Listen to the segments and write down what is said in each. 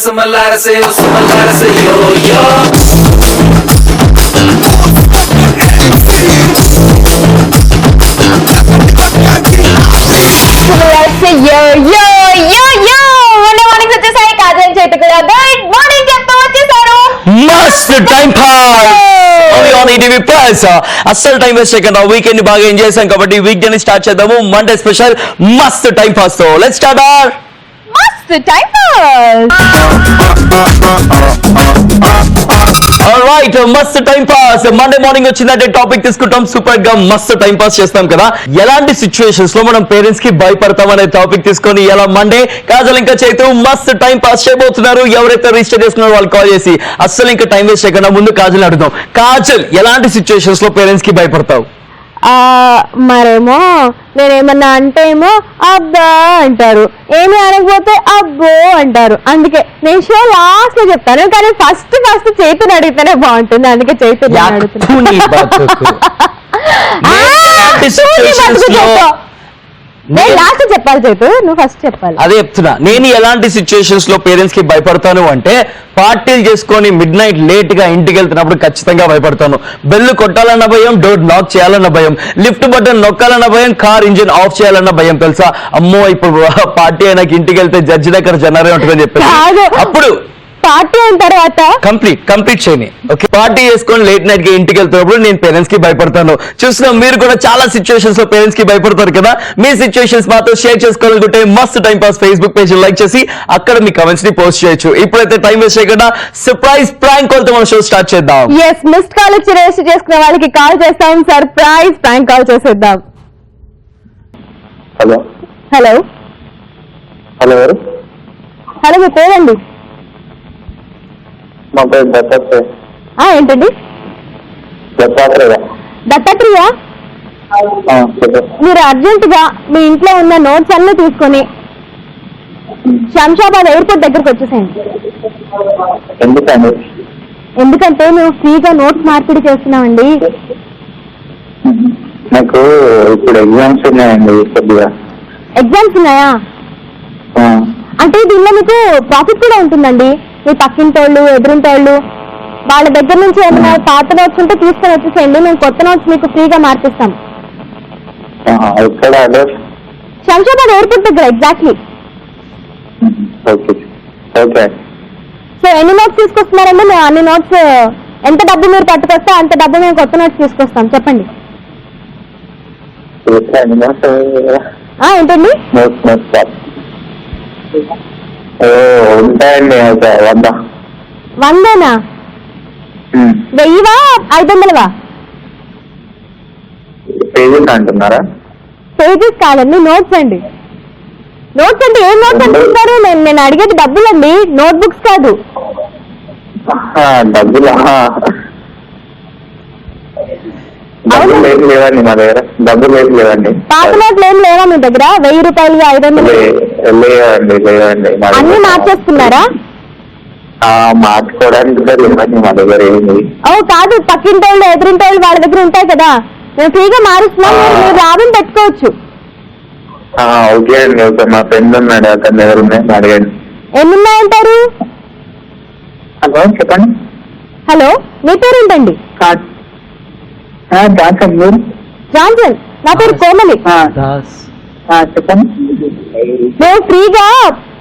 yo yo. Yo yo yo yo. Morning వచ్చేసాయి కాజల్ చేతి కూడా గుడ్ మార్నింగ్ చెప్తూ వచ్చేసారు మస్త్ time pass on ETV Plus. అస్సలు టైం వేస్ట్ చేయకుండా వీకెండ్ ని బాగా ఎంజాయ్ చేసాం కాబట్టి వీక్ డే ని స్టార్ట్ చేద్దాము. మండే స్పెషల్ మస్త్ టైం పాస్ తో లెట్స్ స్టార్ట్ అవర్ మస్త్ టైం పాస్. ఆల్రైట్, మస్త్ టైం పాస్. మండే మార్నింగ్ వచ్చిందంటే టాపిక్ తీసుకుంటాం, సూపర్ గా మస్త్ టైం పాస్ చేస్తాం కదా. ఎలాంటి సిచ్యువేషన్స్ లో మనం పేరెంట్స్ కి భయపడతాం అనే టాపిక్ తీసుకొని ఇలా మండే కాజల్ ఇంకా చేతూ మస్త్ టైం పాస్ చేయబోతున్నారు. ఎవరైతే రిజిస్టర్ చేసుకున్నారో వాళ్ళు కాల్ చేసి అస్సలు ఇంకా టైం వేస్ట్ చేయకుండా ముందు కాజల్ అడుగుతాం. కాజల్, ఎలాంటి సిచ్యువేషన్స్ లో పేరెంట్స్ కి భయపడతావు? మరేమో నేనేమన్నా అంటే ఏమో అబ్బా అంటారు, ఏమి అనకపోతే అబ్బో అంటారు. అందుకే నేను షో లాస్ట్ లో చెప్తాను, కానీ ఫస్ట్ చేతుని అడిగితేనే బాగుంటుంది. అందుకే చేతుని నేను లాస్ట్ చెప్పాలి చేతు, నువ్వు ఫస్ట్ చెప్పాలి. అదే చెప్తున్నా, నేను ఎలాంటి సిచ్యువేషన్స్ లో పేరెంట్స్ కి భయపడతాను అంటే, పార్టీలు చేసుకొని మిడ్ నైట్ లేట్ గా ఇంటికి వెళ్తున్నప్పుడు ఖచ్చితంగా భయపడతాను. బెల్ కొట్టాలన్న భయం, డోర్ లాక్ చేయాలన్న భయం, లిఫ్ట్ బటన్ నొక్కాలన్న భయం, కార్ ఇంజిన్ ఆఫ్ చేయాలన్న భయం. తెలుసా, అమ్మో ఇప్పుడు పార్టీ అయినాక ఇంటికి వెళ్తే జడ్జి దగ్గర జనరే ఉంటుందని చెప్పారు. అప్పుడు పార్టీ అయిన తర్వాత కంప్లీట్ చేయని ఓకే, పార్టీ చేసుకొని లేట్ నైట్ గా ఇంటికి వెళ్తున్నప్పుడు నేను పేరెంట్స్ కి భయపడతాను. చూస్తున్నాం, మీరు కూడా చాలా సిచ్యువేషన్స్ లో పేరెంట్స్ కి భయపడతారు కదా. మీ సిచ్యువేషన్స్ మాత్రం షేర్ చేసుకోవాలనుకుంటే మస్త్ time pass Facebook page like చేసి అక్కడ మీ కమెంట్స్ ని పోస్ట్ చేయొచ్చు. ఇప్పుడైతే టైం వేస్ట్ చేయకుండా సర్ప్రైజ్ ప్రాంక్ కాల్ తో మన షో స్టార్ట్ చేద్దాం. మిస్డ్ కాల్ ఇచ్చి రిజిస్టర్ చేసుకున్న వాళ్ళకి కాల్ చేస్తాం. సర్ప్రైజ్ ప్రాంక్ కాల్ చేసేద్దాం. హలో హలో హలో ఎవరు? హలో, మీ పేరండి? మా పేరు దత్తాత్రేయ. ఏంటండి? దత్తాత్రేయ. దత్తాత్రేయ, మీరు అర్జెంట్ గా మీ ఇంట్లో ఉన్న నోట్స్ అన్ని తీసుకొని శంషాబాద్ ఎయిర్పోర్ట్ దగ్గరకు వచ్చేసేయండి. ఎందుకండి? ఎందుకంటే మేము ఫ్రీగా నోట్స్ మార్పిడి చేస్తున్నామండి. నాకు ఇప్పుడు ఎగ్జామ్స్ ఉన్నాయండి. కొద్దిగా ఎగ్జామ్స్ ఉన్నాయా? అంటే దీనిలో మీకు ప్రాఫిట్ కూడా ఉంటుందండి. మీ పక్కింటోళ్ళు, ఎదురింటోళ్ళు వాళ్ళ దగ్గర నుంచి ఏమైనా పాత నోట్స్ ఉంటే తీసుకొని వచ్చేసేయండి. మేము కొత్త నోట్స్ మీకు ఫ్రీగా మార్పిస్తాం. ఎక్కడ అడ్రస్? శంషాబాద్ ఎయిర్పోర్ట్ దగ్గర. ఎగ్జాక్ట్లీ. ఓకే. సో ఎన్ని నోట్స్ తీసుకొస్తున్నారండి? మేము అన్ని నోట్స్, ఎంత డబ్బు మీరు పట్టుకొస్తే అంత డబ్బు మేము కొత్త నోట్స్ తీసుకొస్తాం. చెప్పండి. ఏంటండి? ఉంటాయండి. 100. 1000వా 500వా? పేజెస్ అంటున్నారా? పేజెస్ కాదండి, నోట్స్ అండి. నోట్స్ అంటే ఏం నోట్స్ అంటున్నారు? నేను అడిగేది డబ్బులండి, నోట్ బుక్స్ కాదు. డబ్బులు డబ్బులు ఏం లేవండి మా దగ్గర. డబ్బులు ఏం లేవండి. పాత నోట్లు ఏం లేవా మీ దగ్గర? 1000 రూపాయలు, 500? లేవండి. అన్ని మార్చేస్తున్నారా? మార్చుకోవడానికి లేవండి మా దగ్గర ఏమి. కాదు, పక్కింటోళ్ళు, ఎదురింటోళ్ళు వాళ్ళ దగ్గర ఉంటాయి కదా. మేము ఫ్రీగా మారుస్తున్నాం, మీరు రాబని పెట్టుకోవచ్చు. ఓకే అండి. ఓకే, మా ఫ్రెండ్ ఉన్నాడు, అతని దగ్గర ఉన్నాయి, అడగండి. ఎన్నున్నాయంటారు? హలో చెప్పండి. హలో, మీ పేరేంటండి? జాన్సన్. నా పేరు కోమలి. చెప్పండి. మేము ఫ్రీగా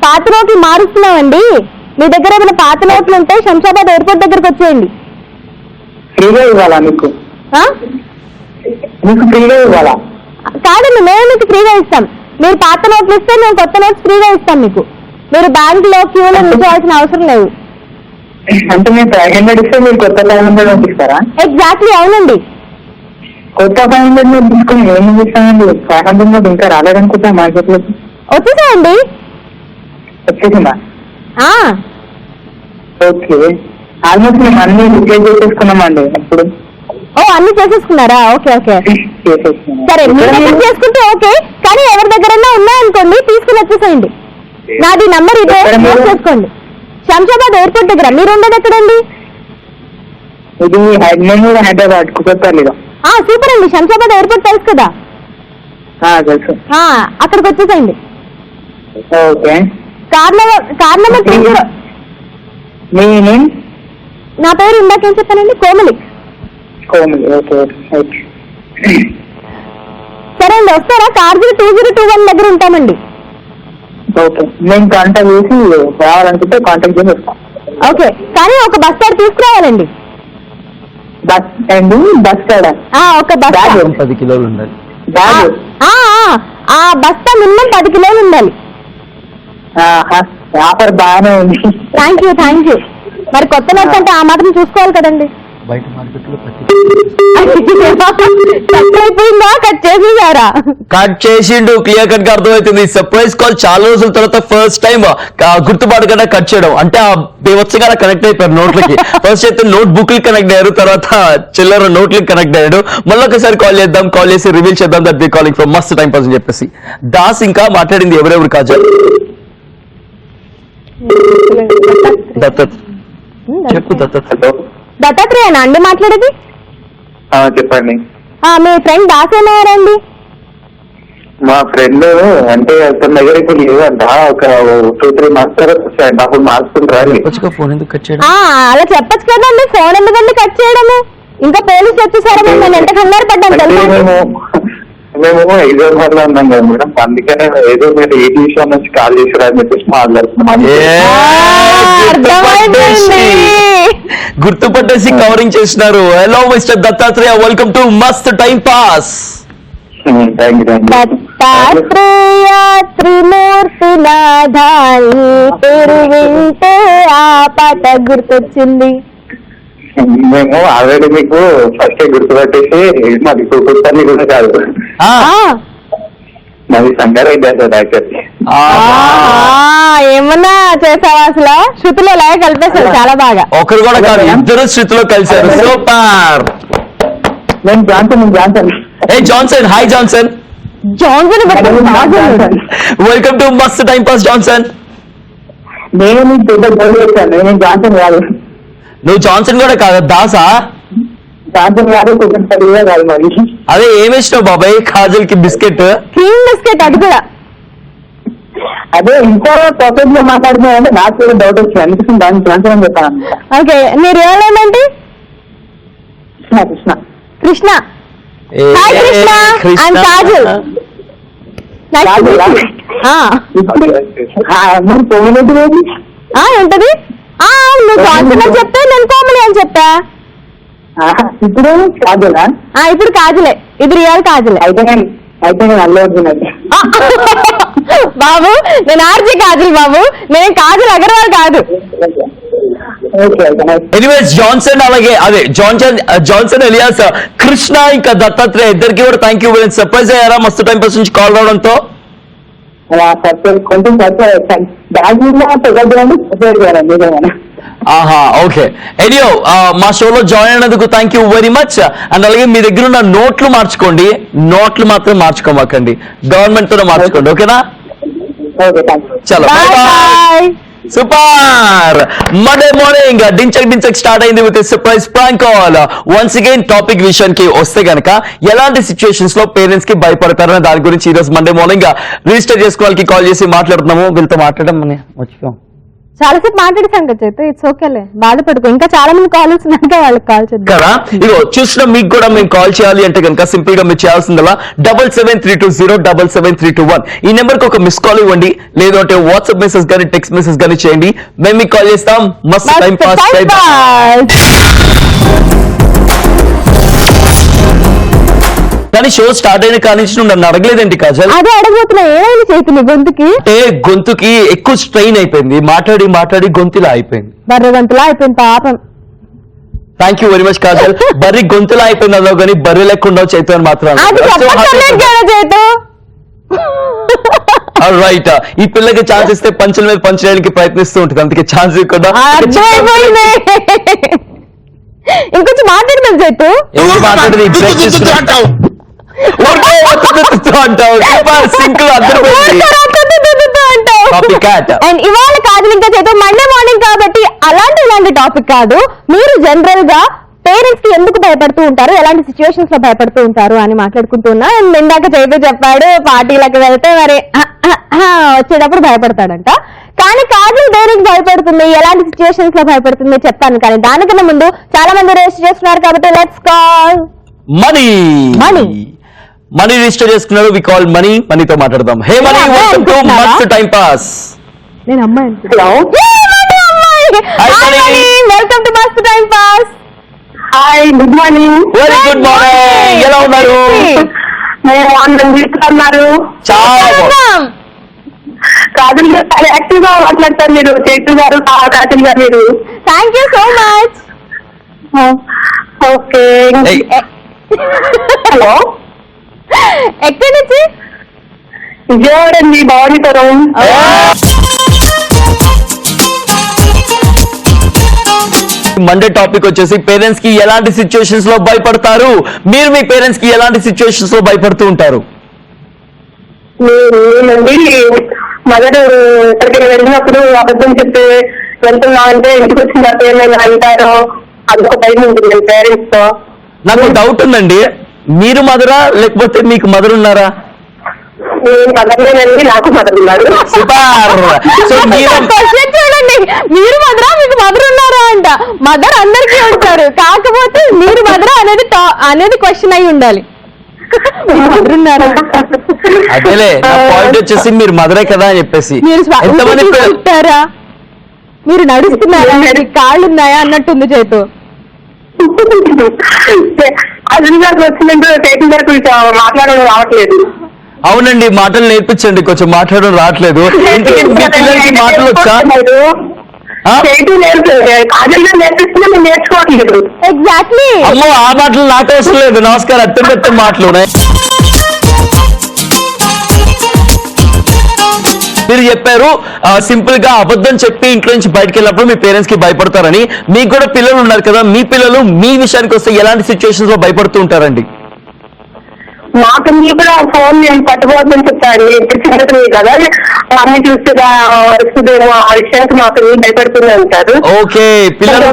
పాత నోట్లు మారుస్తున్నామండి. మీ దగ్గర ఏమైనా పాత నోట్లు ఉంటే శంషాబాద్ ఎయిర్పోర్ట్ దగ్గరకు వచ్చేయండి. ఫ్రీగా ఇవ్వాలా మీకు? మీకు ఫ్రీగా ఇవ్వాలా? కాదండి, మేము మీకు ఫ్రీగా ఇస్తాం. మీరు పాత నోట్లు ఇస్తే మేము కొత్త నోట్స్ ఫ్రీగా ఇస్తాం మీకు. మీరు బ్యాంక్ లో క్యూలో నిల్చోవాల్సిన అవసరం లేదు. అంటే మీరు 500 ఇస్తే మీరు కొత్త 500 పంపిస్తారా? ఎగ్జాక్ట్లీ, అవునండి. కొత్త 500 మీరు తీసుకుని ఏం చేస్తానండి? 500 ఇంకా రాలేదనుకుంటా మార్కెట్ లో. వచ్చేసాయండి. వచ్చేసిందా? ఓకే. ఆల్మోస్ట్ మేము అన్ని రిప్లేస్ చేసేసుకున్నామండి. ఇప్పుడు అన్ని చేసేసుకున్నారా? ఓకే ఓకే, సరే. మీరు చేసుకుంటే ఓకే, కానీ ఎవరి దగ్గరైనా ఉన్నాయనుకోండి తీసుకుని వచ్చేసేయండి. నాది నంబర్ ఇదే, నోట్ చేసుకోండి. శంషాబాద్ ఎయిర్పోర్ట్ దగ్గర. మీరు ఉండేది ఎక్కడండి? ఇది హైదరాబాద్ కుకట్పల్లిలో. సూపర్ అండి. శంషాబాద్ ఎయిర్పోర్ట్ తెలుసు కదా? తెలుసు. అక్కడికి వచ్చేసేయండి. ఓకే. కార్ నెంబర్ మీ నేమ్? నా పేరు ఇందాకేం చెప్పానండి, కోమలి. కోమలి. Okay okay. సరే అండి, వస్తారా? కార్గిల్ 2021 దగ్గర ఉంటామండి. ఓకే, నేను కాంటాక్ట్ చేసి రావాలనుకుంటే కాంటాక్ట్ చేసి వస్తాను. ఓకే, కానీ ఒక బస్తాడు తీసుకురావాలండి. బస్ అండి? బస్ కాడ ఒక బస్తా 10 కిలోలు ఉండాలి. బ్యాగ్. ఆ బస్తా మినిమం 10 కిలోలు ఉండాలి. ఆఫర్ బాగానే ఉంది. Thank you. మరి కొత్త నోట్స్ అంటే ఆ మాత్రం చూసుకోవాలి కదండి. బయట మార్కెట్ లో కట్ అయిపోయిందా? కట్ చేసేసారా? కట్ చేసిండు. క్లియర్ కట్ గా అర్థమవుతుంది. సర్ప్రైజ్ కాల్ చాలా రోజుల తర్వాత ఫస్ట్ టైం గుర్తుపడకుండా కట్ చేయడం అంటే ఆ బేవచ్చగా కనెక్ట్ అయిపోయారు నోట్లకి. ఫస్ట్ అయితే నోట్ బుక్ కనెక్ట్ అయ్యారు, తర్వాత చిల్లర నోట్లకి కనెక్ట్ అయ్యాడు. మళ్ళీ ఒకసారి కాల్ చేసి రివీల్ చేద్దాం దట్ వి కాలింగ్ ఫ్రమ్ మస్త్ టైం పాస్ అని చెప్పేసి. దాస్ ఇంకా మాట్లాడింది ఎవరెవరు కాజల్? దత్తత్. చెప్పు దత్తత్. దత్తాత్రేయనా అండి మాట్లాడేది? చెప్పండి. మీ ఫ్రెండ్ దాస్ ఏమయ్యారండి? మా ఫ్రెండ్ అంటే అతని దగ్గర ఇప్పుడు లేదంట, ఒక 2-3 months తర్వాత వస్తాయంట, అప్పుడు మార్చుకుంటారా? ఫోన్ ఎందుకు కట్ చేయడం? అలా చెప్పచ్చు కదండి, ఫోన్ ఎందుకండి కట్ చేయడము? ఇంకా పోలీసు వచ్చేసారా? నేను ఎంత కంగారు పడ్డాను తెలుసా? మేము హైదరాబాద్ లో ఉన్నాం కదా మేడం, అందుకనే ఏదో మీరు ఏ విషయం నుంచి కాల్ చేసారా అని చెప్పేసి మాట్లాడుతున్నాం. గుర్తుపట్టేసి కవరింగ్ చేసినారు. Hello mister Dattatreya, welcome to Mast time pass. Dattatreya త్రిమూర్తి నాధాయి పేరు వింటే ఆ పాట గుర్తొచ్చింది. మేము ఆల్రెడీ మీకు ఫస్ట్ గుర్తుపట్టేసి మాది కుటుంబాన్ని కూడా కాదు, మాది సంగారెడ్డి సార్. యాక్చువల్లీ ఏమన్నా చేసావా? అసలు శృతిలో లాగా కలిపేశారు చాలా బాగా. ఒకరు కూడా కాదు, ఇద్దరు శృతిలో కలిశారు. సూపర్. నేను Johnson. A Johnson, hi Johnson. Welcome to Mast time pass Johnson. నేను పెద్ద గోల్ చేశాను, నేను జాన్సన్ కాదు. నువ్వు జాన్సన్ కూడా కాదు, దాసా? జాన్సన్ కాదు, కొంచెం సరిగా కాదు. మరి అదే ఏమేసినావు బాబాయ్ కాజల్ కి? Biscuit, cream biscuit. అది కూడా అదే ఇంకో టాపిక్ లో మాట్లాడుతున్నాయంటే నాకు కూడా డౌట్ వచ్చింది, అందుకోసం దాన్ని జాన్సన్ అని చెప్పాను. ఓకే, నీ రియల్ నేమ్ ఏంటి? కృష్ణ. కృష్ణ. Hi Krishna, I'm Kajal. ఏంటది? నువ్వు జాన్సన్ అని చెప్తే నేను కోమలి అని చెప్పా. ఇప్పుడు కాజలా? ఇప్పుడు కాజలే, ఇది రియల్ కాజలే. అయితే నేను అల్లు అర్జున్ అయితే. బాబు నేను ఆర్జే కాజల్ బాబు, నేను కాజల్ అగర్వాల్ కాదు. ఎనీవేస్ జాన్సన్, అలాగే అదే జాన్సన్ ఎలియాస్ కృష్ణ ఇంకా దత్తాత్రేయ ఇద్దరికి కూడా థ్యాంక్ యూ. సర్ప్రైజ్ అయ్యారా మస్తు టైం పాస్ నుంచి కాల్ రావడంతో? కొంచెం ఆహా, ఓకే. ఎనియో మా షోలో జాయిన్ అయినందుకు thank you very much. And అలాగే మీ దగ్గర ఉన్న నోట్లు మార్చుకోండి, నోట్లు మాత్రం మార్చుకోమాకండి, గవర్నమెంట్ తో మార్చుకోండి. ఓకేనా? చలో bye bye. Super. Monday morning Dhinchak start అయింది with surprise prank call. Once again topic విషయానికి వస్తే గనక ఎలాంటి సిచ్యువేషన్స్ లో పేరెంట్స్ కి భయపడతారనే దాని గురించి ఈ రోజు మండే మార్నింగ్ రిజిస్టర్ చేసుకోవాలి కాల్ చేసి మాట్లాడుతున్నాము. వీళ్ళతో మాట్లాడడం మర్చిపోయాం. చాలాసేపు మాట్లాడేసాం కదా చైతు, ఇట్స్ ఓకేలే, బాధపడుకో. ఇంకా చాలా మంది కాల్స్ ఉన్నాక వాళ్ళకి కాల్ చేద్దాం కదా. ఇగో చూసిన మీకు కూడా మేము కాల్ చేయాలి అంటే కనుక సింపుల్ గా మీరు చేయాల్సిందలా 7732077321 ఈ నెంబర్ కి ఒక మిస్ కాల్ ఇవ్వండి, లేదు అంటే వాట్సాప్ మెసేజ్ కానీ టెక్స్ట్ మెసేజ్ కానీ చేయండి. మేము మీకు కాల్ చేస్తాం. మస్త్ టైం పాస్. కానీ షో స్టార్ట్ అయిన కాడి నుంచి నన్ను అడగలేదేంటి కాజల్? అదే అడగబోతున్నా, ఏమైంది చైతన్య గొంతుకి? అంటే గొంతుకి ఎక్కువ స్ట్రెయిన్ అయిపోయింది, మాట్లాడి గొంతులా అయిపోయింది, బర్రె గొంతులా అయిపోయింది పాపం. Thank you very much Kajal. బర్రె గొంతులా అయిపోయింది అదో కానీ బర్రె లేకుండా చైతు అని మాత్రం. రైట్, ఈ పిల్లకి ఛాన్స్ ఇస్తే పంచుల మీద పంచడానికి ప్రయత్నిస్తూ ఉంటుంది, అందుకే ఛాన్స్ ఇవ్వకుండా. ఇంకొంచెం మాట్లాడమని చైతు. ఎవరు మాట్లాడేది అండ్ ఇవాళ కాదు ఇంకా చేద్దాం మండే మార్నింగ్ కాబట్టి ఇలాంటి టాపిక్ కాదు, మీరు జనరల్ గా పేరెంట్స్ కి ఎందుకు భయపడుతూ ఉంటారు, ఎలాంటి సిచ్యువేషన్స్ లో భయపడుతూ ఉంటారు అని మాట్లాడుకుంటున్నా. ఇందాక చైతు చెప్పాడు పార్టీలకు వెళ్తే మరి వచ్చి వచ్చేటప్పుడు భయపడతాడంట. కానీ కాజల్ దేనికి భయపడుతుంది, ఎలాంటి సిచ్యువేషన్స్ లో భయపడుతుంది చెప్తాను. కానీ దానికన్నా ముందు చాలా మంది రిజిస్టర్ చేస్తున్నారు కాబట్టి let's call Mani. Mani register చేసుకున్నారు. We call Mani. మనీతో మాట్లాడదాం. Hey Mani, welcome to Mast time pass. నేను అమ్మాయి. Hello, welcome to Mast time pass. Hi, good morning. Very good morning. ఎలా ఉన్నారు? ఉన్నారు. చాలా కాజల్ గారు చాలా యాక్టివ్ గా మాట్లాడతారు మీరు. చైతు గారు, కాజల్ గారు మీరు. Thank you so much. Okay. Hello, ఎక్కడి నుంచి? విజయవాడ అండి, భవానీపురం. మండే టాపిక్ వచ్చేసి పేరెంట్స్ కి ఎలాంటి సిచ్యువేషన్స్ లో భయపడతారు. మీరు మీ పేరెంట్స్ కి ఎలాంటి సిచ్యువేషన్స్ లో భయపడుతూ ఉంటారు? నేనండి మదర్ ఎక్కడికి వెళ్ళినప్పుడు అబద్ధం చెప్పి వెళ్తున్నా అంటే ఇంటికి వచ్చిన తర్వాత ఏమైనా అంటారో అదొక భయం ఉంటుంది పేరెంట్స్ తో. నాకు డౌట్ ఉందండి, మీరు మదరా లేకపోతే మీకు మదర్ ఉన్నారా? నేను మదర్లేనండి, నాకు మదర్ ఉన్నారు. సూపర్. సో చూడండి, మీరు మదరా మీకు మదర్ ఉన్నారా అంట. మదర్ అందరికీ ఉంటారు, కాకపోతే మీరు మదరా అనేది క్వశ్చన్ అయి ఉండాలి. మదర్ ఉన్నారా? అదేలే నా పాయింట్ వచ్చేసి మీరు మదరే కదా అని చెప్పేసి. మీరు ఎంతమంది ఉంటారా, మీరు నడుస్తున్నారా, మీకు కాళ్ళు ఉన్నాయా అన్నట్టుంది చేతు. అర్జున్ గారికి వచ్చినట్టు చైతన్ గారికి మాట్లాడడం రావట్లేదు. అవునండి, మాటలు నేర్పించండి, కొంచెం మాట్లాడడం రావట్లేదు. ఇంటికి మీ పిల్లలకి మాటలు వచ్చా? చైతు కాజల్ గారు నేర్పిస్తున్నా నేను నేర్చుకోవట్లేదు. ఎగ్జాక్ట్లీ. అమ్మో, ఆ మాటలు నాకు అవసరం లేదు. నమస్కారం, అత్యంత మాటలు మీరు చెప్పారు సింపుల్ గా అబద్ధం చెప్పి ఇంట్లో నుంచి బయటకు వెళ్ళినప్పుడు మీ పేరెంట్స్ కి భయపడతారని. మీకు కూడా పిల్లలు ఉన్నారు కదా, మీ పిల్లలు మీ విషయానికి వస్తే ఎలాంటి సిచ్యువేషన్స్ లో భయపడుతూ ఉంటారండి? నాకు మీరు కూడా ఫోన్ నేను పట్టుకోవద్దని చెప్తాను. ఇప్పుడు చిన్నది కదా, అన్ని చూస్తే వస్తుందేమో ఆ విషయానికి మా పిల్లలు భయపడుతూనే ఉంటారు. ఓకే, పిల్లలు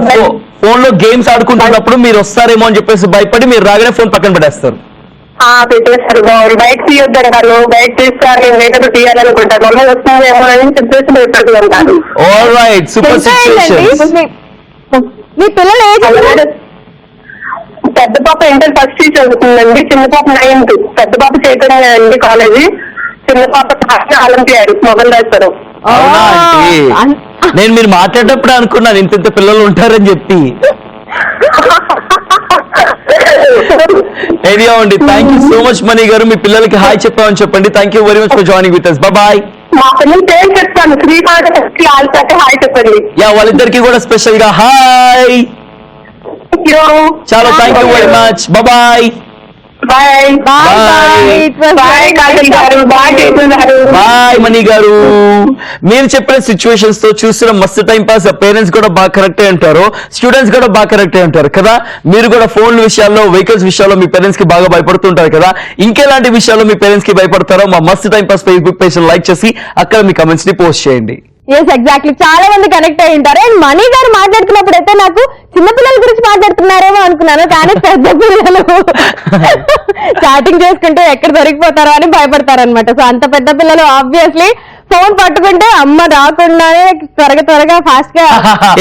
ఫోన్ లో గేమ్స్ ఆడుకుంటున్నప్పుడు మీరు వస్తారేమో అని చెప్పేసి భయపడి మీరు రాగానే ఫోన్ పక్కన పెట్టేస్తారు. పెట్టేస్తారు. బయట తీయొద్దంటారు, బయట తీస్తారు, నేను బయట తీయాలనుకుంటాను. మమ్మీ వస్తుందేమో అని చెప్పేసి భయపడుతూ ఉంటారు. Alright, super situation. మీ పిల్లలు ఏజ్? పెద్ద పాప ఇంటర్ ఫస్ట్ ఇయర్ చదువుతుందండి, చిన్న పాప 9th. పెద్ద పాప చైతన్య అండి కాలేజీ, చిన్న పాప ఒలింపియాడ్ మొబైల్ రాస్తారు. అవునా అండి? నేను మీరు మాట్లాడేటప్పుడు అనుకున్నాను ఇంత పిల్లలు ఉంటారని చెప్పి. ఏరియా అండి. Thank you so much Mani గారు. మీ పిల్లలకి హాయ్ చెప్పామని చెప్పండి. Thank you very much for joining with us. Bye. మా పిల్లలు పేరు చెప్తాను, శ్రీకాంత్ హాయ్ చెప్పండి. యా, వాళ్ళిద్దరికి కూడా స్పెషల్ గా హాయ్. చాలా thank you very much. Bye. Bye bye Kajal గారు, బాయ్ చైతన్ గారు, బాయ్ మనీ గారు. మీరు చెప్పిన సిచ్యువేషన్స్ తో చూస్తున్న మస్తు టైం పాస్. పేరెంట్స్ కూడా బాగా కరెక్టే అంటారు, స్టూడెంట్స్ కూడా బాగా కరెక్టే అంటారు కదా. మీరు కూడా ఫోన్ విషయాల్లో, వెహికల్స్ విషయాల్లో మీ పేరెంట్స్ కి బాగా భయపడుతుంటారు కదా. ఇంకెలాంటి విషయాల్లో మీ పేరెంట్స్ కి భయపడతారో మా మస్తు time pass Facebook page like చేసి అక్కడ మీ కమెంట్స్ ని పోస్ట్ చేయండి. Yes, exactly. చాలా మంది కనెక్ట్ అయి ఉంటారు. అండ్ మనీ గారు మాట్లాడుతున్నప్పుడు అయితే నాకు చిన్నపిల్లల గురించి మాట్లాడుతున్నారేమో అనుకున్నాను, కానీ పెద్ద పిల్లలు చాటింగ్ చేసుకుంటే ఎక్కడ దొరికిపోతారో అని భయపడతారనమాట. సో అంత పెద్ద పిల్లలు ఆబ్వియస్లీ ఫోన్ పట్టుకుంటే అమ్మ రాకుండానే త్వరగా ఫాస్ట్ గా.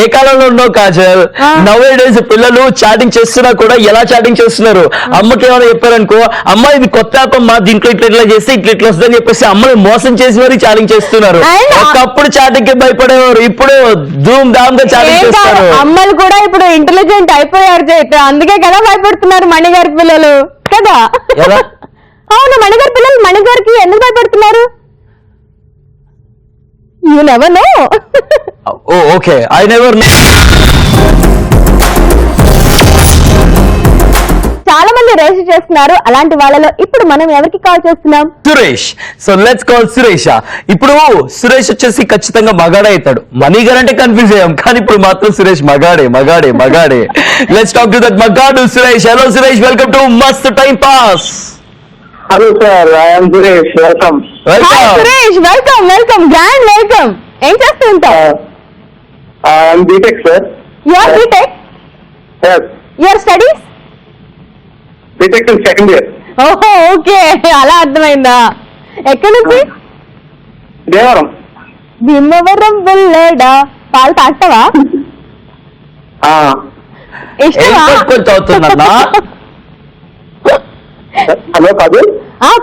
ఏ కాలంలో ఉన్నావు కాజల్? నవ్ డేస్ పిల్లలు చాటింగ్ చేస్తున్నా కూడా ఎలా చాటింగ్ చేస్తున్నారు. అమ్మకి ఏమైనా చెప్పారనుకో, అమ్మ ఇది కొత్త యాప్ అమ్మా, దీంట్లో ఇట్లా చేస్తే ఇట్లా వస్తుందని చెప్పేసి అమ్మని మోసం చేసి మరి చాటింగ్ చేస్తున్నారు. ఒకప్పుడు చాటింగ్ కి భయపడేవారు, ఇప్పుడు ధూమ్ ధామ్ గా చాటింగ్ చేస్తారు. అమ్మలు కూడా ఇప్పుడు ఇంటెలిజెంట్ అయిపోయారు చేతి, అందుకే కదా భయపడుతున్నారు మణిగారి పిల్లలు కదా. అవును, మణిగారి పిల్లలు మణిగారికి ఎందుకు భయపడుతున్నారు? You never know. Oh, okay. I never know. చాలా మంది రేస్ చేస్తున్నారు. అలాంటి వాళ్ళలో ఇప్పుడు మనం ఎవరికి కాల్ చేస్తున్నాం? Suresh. So let's call Suresh. ఇప్పుడు సురేష్ వచ్చేసి ఖచ్చితంగా మగాడే అవుతాడు. మనీ గారు అంటే కన్ఫ్యూజ్ అయ్యాం, కానీ ఇప్పుడు మాత్రం సురేష్ మగాడే. లెట్స్ టాక్ టు దట్ మగాడు Suresh. Hello Suresh, welcome to Mast time pass. Hello sir, I'm Suresh. Welcome. Suresh, welcome, grand welcome. ఏం చేస్తూ ఉంటావు? I'm BTech sir. Your BTech? Your studies? BTech second year. ఓహో, ఓకే, అలా అర్థమైందా. ఎక్కడి నుంచి? భీమవరం బుల్లడా పాలు తాగుతావా? ఇష్టమా? అవుతుందన్నా హలో కాదు,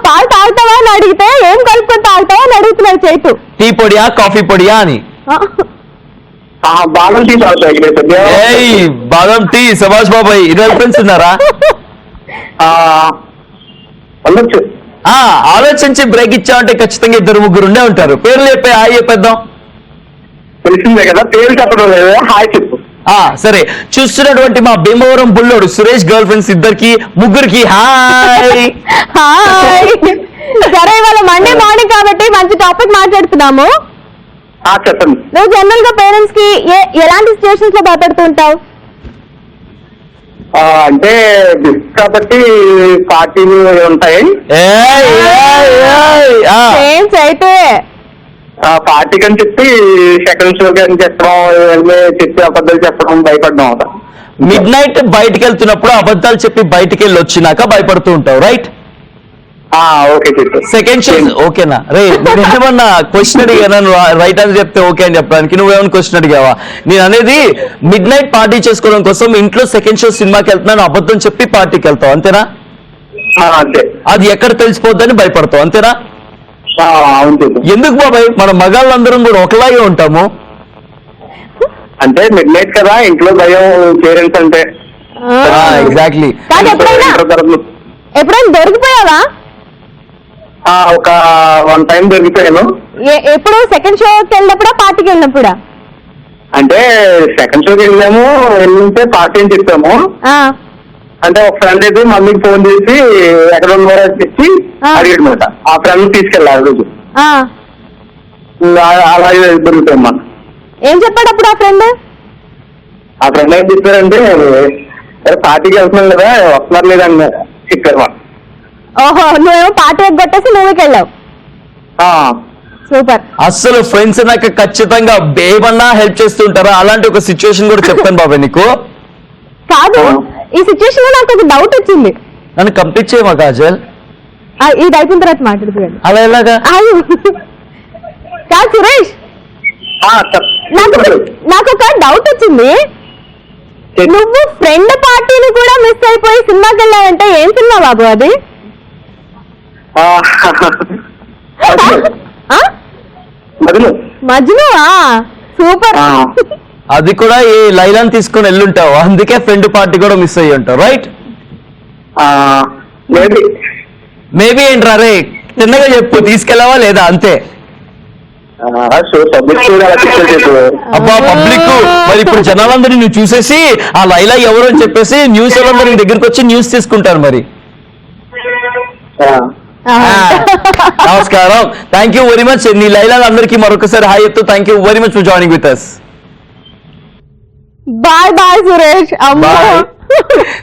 పాలు తాగుతావా అని అడిగితే ఏం కలుపుకొని తాగుతావా అని అడుగుతున్నాడు చైతు. టీ పొడియా కాఫీ పొడియా అని. బాదం టీ తాగుతాయి. బాదం టీ. సుభాష్ బాబాయ్ ఇద్దరు ఫ్రెండ్స్ ఉన్నారా? ఉండొచ్చు. ఆలోచించి బ్రేక్ ఇచ్చామంటే ఖచ్చితంగా 2-3 ఉండే ఉంటారు. పేర్లు చెప్పే హాయ్ చెప్పేద్దాం. తెలిసిందే కదా, పేరు చెప్పడం లేదు, హాయ్ చెప్పు. సరే, చూస్తున్నటువంటి మా భీమవరం బుల్లోడు సురేష్ గర్ల్ ఫ్రెండ్స్ ముగ్గురికి హాయ్. హాయ్. సరే, ఇవాళ మండే మార్నింగ్ కాబట్టి మంచి టాపిక్ మాట్లాడుతున్నాము. చెప్పండి. నువ్వు జనరల్ గా పేరెంట్స్ కి ఎలాంటి సిచ్యువేషన్స్ లో భయపడుతూ ఉంటావు? అంటే కాబట్టి పార్టీలు ఉంటాయి. అయితే పార్టీకి అని చెప్పి సెకండ్ షోకి అని చెప్పడం, చెప్పి అబద్ధాలు చెప్పడం, భయపడడం అవుతా. మిడ్ నైట్ బయటికి వెళ్తున్నప్పుడు అబద్ధాలు చెప్పి బయటికి వెళ్ళి వచ్చినాక భయపడుతూ ఉంటావు, రైట్? ఓకే. సెకండ్ షో ఓకేనా? రే, నేనేమన్నా క్వశ్చన్ అడిగాను, రైట్ అని చెప్తే ఓకే అని చెప్పడానికి. నువ్వేమన్నా క్వశ్చన్ అడిగావా? నేను అనేది మిడ్ నైట్ పార్టీ చేసుకోవడం కోసం ఇంట్లో సెకండ్ షో సినిమాకి వెళ్తున్నాను అబద్ధం చెప్పి పార్టీకి వెళ్తావు, అంతేనా? అంతే. అది ఎక్కడ తెలిసిపోద్దని భయపడతావు, అంతేనా? ఎందుకు బాబాయ్, మన మగాళ్ళందరం కూడా ఒకలాగే ఉంటాము. అంటే మిడ్ నైట్ కదా, ఇంట్లో భయం పేరెంట్స్ అంటే. ఎగ్జాక్ట్లీ. ఎప్పుడైనా దొరికిపోయావా? ఒక 1 టైం దొరికిపోయాను. ఎప్పుడు? సెకండ్ షోకి వెళ్ళినప్పుడా పార్టీకి వెళ్ళినప్పుడా? అంటే సెకండ్ షోకి వెళ్తే పార్టీ అని చెప్పాము. అంటే ఒక ఫ్రెండ్ అయితే మమ్మీకి ఫోన్ చేసి ఎక్కడ ఉన్నారో చెప్పి అడిగాడనమాట. ఆ ఫ్రెండ్ తీసుకెళ్ళాలి రోజు. అలాగే దొరుకుతాం మనం. ఏం చెప్పాడు అప్పుడు ఆ ఫ్రెండ్? ఏం చెప్పారంటే పార్టీకి వెళ్తున్నాం కదా, వస్తున్నారు లేదని చెప్పారు మనం. ఓహో, నువ్వేమో పార్టీ ఎగ్గొట్టేసి మూవీకి వెళ్ళావు. సూపర్. అసలు ఫ్రెండ్స్ నాకు ఖచ్చితంగా ఏమన్నా హెల్ప్ చేస్తుంటారా? అలాంటి ఒక సిచ్యువేషన్ కూడా చెప్తాను బాబాయ్ నీకు. కాదు, ఈ సిచ్యువేషన్ లో నాకు ఒక డౌట్ వచ్చింది. నన్ను కంప్లీట్ చేయమా కాజల్? ఇది అయిపోయిన తర్వాత మాట్లాడుతున్నాను. అలా ఎలాగా? కాదు సురేష్, నాకు ఒక డౌట్ వచ్చింది. నువ్వు ఫ్రెండ్ పార్టీని కూడా మిస్ అయిపోయి సినిమాకి వెళ్ళావంటే ఏం సినిమా బాబు అది? మజ్నువా? సూపర్. అది కూడా ఈ లైలాన్ తీసుకొని వెళ్ళుంటావు, అందుకే ఫ్రెండ్ పార్టీ కూడా మిస్ అయ్యి ఉంటావు, రైట్? మేబీ ఏంట్రా రే, చిన్నగా చెప్పు, తీసుకెళ్ళావా లేదా? అంతే. అబ్బా పబ్లిక్, మరి ఇప్పుడు జనాలందరినీ నువ్వు చూసేసి ఆ లైలా ఎవరు అని చెప్పేసి న్యూస్ వాళ్ళందరూ నీ దగ్గరికి వచ్చి న్యూస్ తీసుకుంటారు మరి. నమస్కారం, థ్యాంక్ యూ వెరీ మచ్. నీ లైలా అందరికీ మరొకసారి హాయ్ చెప్తూ thank you very much for joining with us. Bye bye Suresh.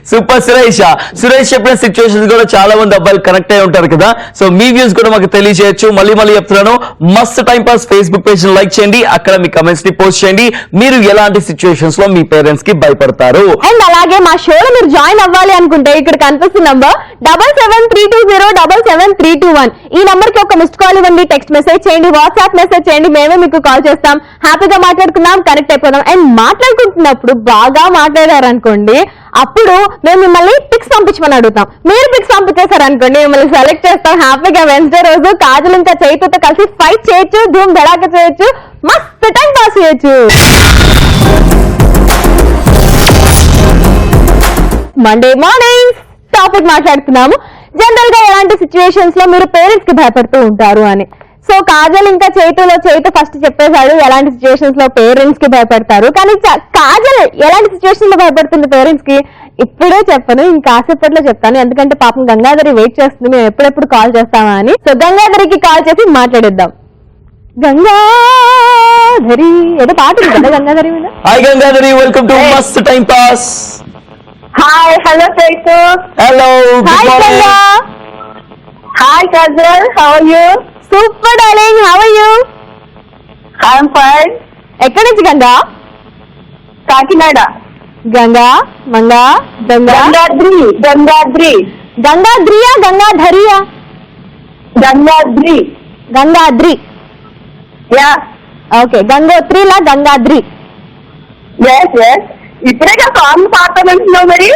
Super Suresh చెప్పిన సిచ్యువేషన్స్ కూడా చాలా మంది అబ్బాయిలు కనెక్ట్ అయి ఉంటారు కదా. సో మీ వ్యూస్ కూడా మాకు తెలియజేయచ్చు. మళ్ళీ చెప్తున్నాను, మస్త్ time pass Facebook page like చేయండి, అక్కడ మీ కమెంట్స్ ని పోస్ట్ చేయండి. మీరు ఎలాంటి సిచ్యువేషన్స్ లో మీ పేరెంట్స్ కి భయపడతారు. అండ్ అలాగే మా షోలో మీరు జాయిన్ అవ్వాలి అనుకుంటే ఇక్కడ కనిపిస్తున్న నంబర్ 7732077321. ఈ నంబర్ కి ఒక మిస్డ్ కాల్ ఇవ్వండి, టెక్స్ట్ మెసేజ్ చేయండి, వాట్సాప్ మెసేజ్ చేయండి, మేమే మీకు కాల్ చేస్తాం. హ్యాపీగా మాట్లాడుకుందాం, కనెక్ట్ అయిపోదాం. అండ్ మాట్లాడుకుంటున్నప్పుడు బాగా మాట్లాడారనుకోండి, అప్పుడు మేము మిమ్మల్ని పిక్స్ పంపించమని అడుగుతాం. మీరు పిక్స్ పంపించేశారనుకోండి, మిమ్మల్ని సెలెక్ట్ చేస్తాం. హ్యాపీగా వెన్స్డే రోజు కాజల్ ఇంకా చైతుతో కలిసి ఫైట్ చేయొచ్చు, ధూమ్ ధడాక చేయొచ్చు, మస్తు టైం పాస్ చేయొచ్చు. మండే మార్నింగ్ టాపిక్ మాట్లాడుతున్నాము, జనరల్ గా ఎలాంటి సిచ్యువేషన్స్ లో మీరు పేరెంట్స్ కి భయపడుతూ ఉంటారు అని. సో కాజల్ ఇంకా చైతు ఫస్ట్ చెప్పేశాడు ఎలాంటి సిచ్యువేషన్స్ లో పేరెంట్స్ కి భయపడతారు. కానీ కాజల్ ఎలాంటి సిచ్యువేషన్ లో భయపడుతుంది పేరెంట్స్ కి ఇప్పుడే చెప్పను, ఇంకాసేపట్లో చెప్తాను. ఎందుకంటే పాపం గంగాధరి వెయిట్ చేస్తుంది, మేము ఎప్పుడెప్పుడు కాల్ చేస్తామా అని. సో గంగాధరికి కాల్ చేసి మాట్లాడిద్దాం. గంగాధరి ఏదో పాట ఉంది కదా గంగాధరి మీద. Hi Gangadhari, welcome to Mast time pass. Hi. Hello Chaitu. Hello. Hi Ganga. Hi Kajal, how are you? Super darling, how are you? I'm fine. ఎక్కడి నుంచి గంగా? కాకినాడ. గంగా మంగా గంగాద్రి. గంగాద్రియా గంగాధరియా? గంగాద్రి. యా ఓకే, గంగోత్రిలా గంగాద్రి. ఎస్ ఎస్ ఇప్పుడే సాంగ్ పాడతానంటున్నావు మరి.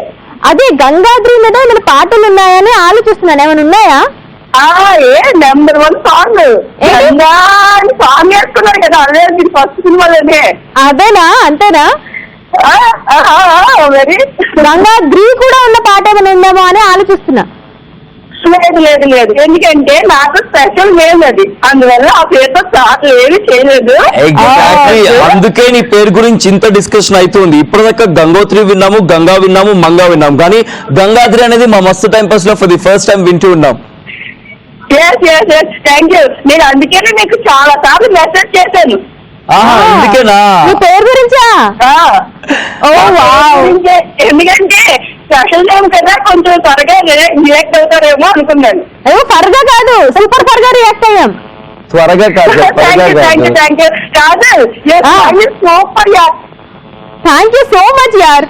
అదే గంగాద్రి మీద ఏమైనా పాటలు ఉన్నాయని ఆలోచిస్తున్నాను, ఏమైనా ఉన్నాయా? ఏ నెంబర్ 1 సాంగ్ గంగా అని సాంగ్ వేసుకున్నారు కదా, అదే మీరు ఫస్ట్ సినిమాలోనే. అదేనా, అంతేనా? మరి గంగాద్రి కూడా ఉన్న పాట ఏమైనా ఉందేమో అని ఆలోచిస్తున్నా. లేదు లేదు లేదు, ఎందుకంటే నాకు స్పెషల్ నేమ్ అది, అందువల్ల ఆ పేరుతో చాట్లు ఏమి చేయలేదు. Exactly. అందుకే నీ పేరు గురించి ఇంత డిస్కషన్ అవుతుంది. ఇప్పటిదాకా గంగోత్రి విన్నాము, గంగా విన్నాము, మంగా విన్నాము, కానీ గంగాద్రి అనేది మా మస్తు టైం పాస్ లో ఫర్ ది ఫస్ట్ టైం వింటూ ఉన్నాం. Thank you. నేను అందుకనే నీకు చాలా సార్లు మెసేజ్ చేశాను. అందుకేనా నీ పేరు గురించా? ఎందుకంటే స్పెషల్ టైం కదా, కొంచెం త్వరగా రియాక్ట్ అవుతారేమో అనుకున్నాను. త్వరగా కాదు, సూపర్ త్వరగా రియాక్ట్ అయ్యాం. త్వరగా కాదు, థ్యాంక్ యూ కాదు, సూపర్ యార్. థ్యాంక్ యూ సో మచ్ యార్.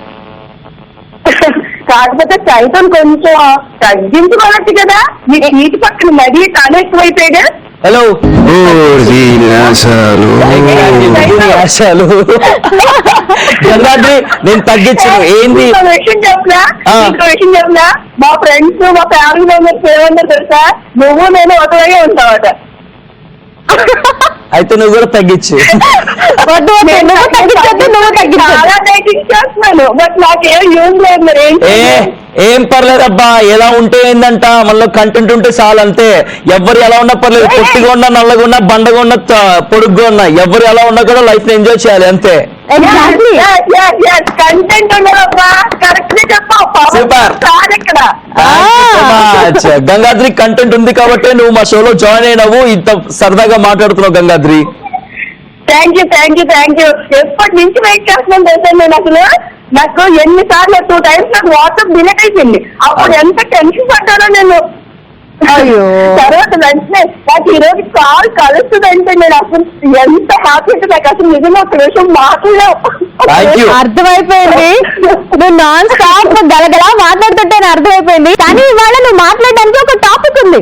కాకపోతే చైతం కొంచెం తగ్గించుకోవచ్చు కదా, మీ నీటి పక్కన మరీ తాను ఎక్కువైపోయాడు. హలో గంగాద్రి నేను తగ్గించను. ఏంది విషయం చెప్పనా, మా ఫ్రెండ్స్ మా ఫ్యామిలీ మెంబర్స్ ఏమన్నారు తెలుసా, నువ్వు నేను ఒకలాగే ఉంటావట. అయితే నువ్వు కూడా తగ్గించు. చాలా తగ్గించేస్తున్నాను, బట్ నాకేం యూజ్ లేదు. మరి ఏం పర్లేదబ్బా, ఎలా ఉంటే ఏందంట, మళ్ళీ కంటెంట్ ఉంటే చాలు అంతే. ఎవరు ఎలా ఉన్నా పర్లేదు, పొట్టిగా ఉన్నా, నల్లగా ఉన్నా, బండగా ఉన్నా, పొడుగ్గా ఉన్నా, ఎవరు ఎలా ఉన్నా కూడా లైఫ్ ని ఎంజాయ్ చేయాలి అంతే. కంటెంట్ ఉండదబ్బా, కరెక్ట్ చెప్పావు. సూపర్. ఇక్కడ గంగాద్రి కంటెంట్ ఉంది కాబట్టి నువ్వు మా షోలో జాయిన్ అయినావు, ఇంత సరదాగా మాట్లాడుతున్నావు గంగాద్రి. Thank you. ఎప్పటి నుంచి వెయిట్ చేస్తున్నాను తెలుసా నేను. అసలు నాకు ఎన్నిసార్లు 2 times నాకు వాట్సాప్ డిలీట్ అయిపోయింది. అప్పుడు ఎంత టెన్షన్ పడ్డానో నేను. తర్వాత వెంటనే నాకు ఈ రోజు కాల్ కలుస్తుందంటే నేను అసలు ఎంత హ్యాపీ అంటే నాకు అసలు నిజంగా ఒక విషయం మాట్లాడలేవు. అర్థమైపోయింది, నువ్వు నాన్ స్టాప్ గలగలా మాట్లాడుతుంటే అర్థమైపోయింది. కానీ ఇవాళ నువ్వు మాట్లాడడానికి ఒక టాపిక్ ఉంది.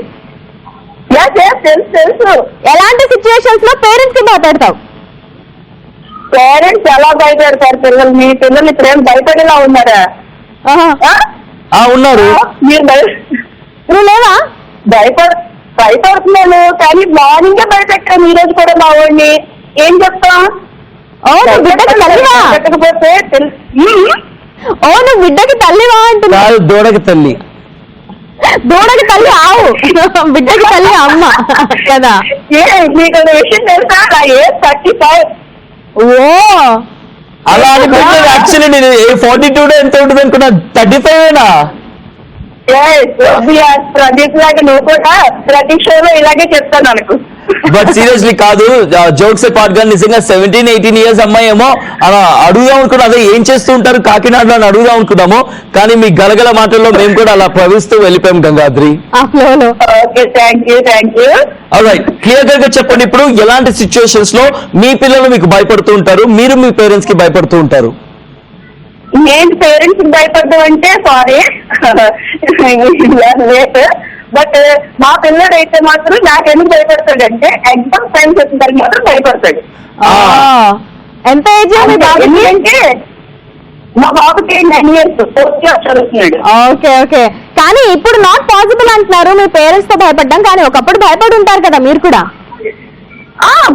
తెలుసు. ఎలాంటి సిచ్యువేషన్స్ లో పేరెంట్స్ కి మాట్లాడతావు? పేరెంట్స్ ఎలా భయపెడతారు పిల్లలు? మీ పిల్లలు ఇప్పుడు ఏం భయపడేలా ఉన్నారా? ఉన్నారు. మీరు నువ్వు లేవా? భయపడుతున్నాను, కానీ మార్నింగ్ భయపెట్టాను. ఈ రోజు కూడా మా వాడిని ఏం చెప్తాం? పెట్టకపోతే నువ్వు బిడ్డకి తల్లివా అంటున్నా? దూడకి తల్లి. దూడకి తల్లి ఆవు, బిడ్డకి తల్లి అమ్మ కదా. మీకు విషయం తెలుసా, నా ఏజ్ 35. అలా అనుకుంటే యాక్చువల్లీ నేను 42 ఎంత ఉంటుంది అనుకున్నా, 35 ప్రదీప్ లాగా నువ్వు కూడా ప్రతి షోలో ఇలాగే చెప్తాను అనుకో. బట్ సీరియస్లీ కాదు, జోక్స్ పార్ట్ గా నిజంగా 17-18 years అమ్మాయి ఏమో అలా అడుగుదాం అనుకున్నా, అదే ఏం చేస్తూ ఉంటారు కాకినాడలో అని అడుగుదాం అనుకున్నాము, కానీ మీ గలగల మాటల్లో మేము కూడా అలా ప్రవహిస్తూ వెళ్ళిపోయాం గంగాద్రి. క్లియర్ గా చెప్పండి, ఇప్పుడు ఎలాంటి సిచ్యువేషన్స్ లో మీ పిల్లలు మీకు భయపడుతూ ఉంటారు, మీరు మీ పేరెంట్స్ కి భయపడుతూ ఉంటారు? నేను పేరెంట్స్ కి భయపడ్డం అంటే సారీ లేట్, బట్ మా పిల్లడు అయితే మాత్రం నాకెందుకు భయపడతాడంటే ఎగ్జామ్ టైమ్స్ వచ్చిన దానికి మాత్రం భయపడతాడు. ఎంత ఏజ్? ఎందుకంటే మా బాబుకి 9 years చదువుతున్నాడు. ఓకే. కానీ ఇప్పుడు నాట్ పాసిబుల్ అంటున్నారు మీ పేరెంట్స్ తో భయపడ్డం, కానీ ఒకప్పుడు భయపడి ఉంటారు కదా మీరు కూడా.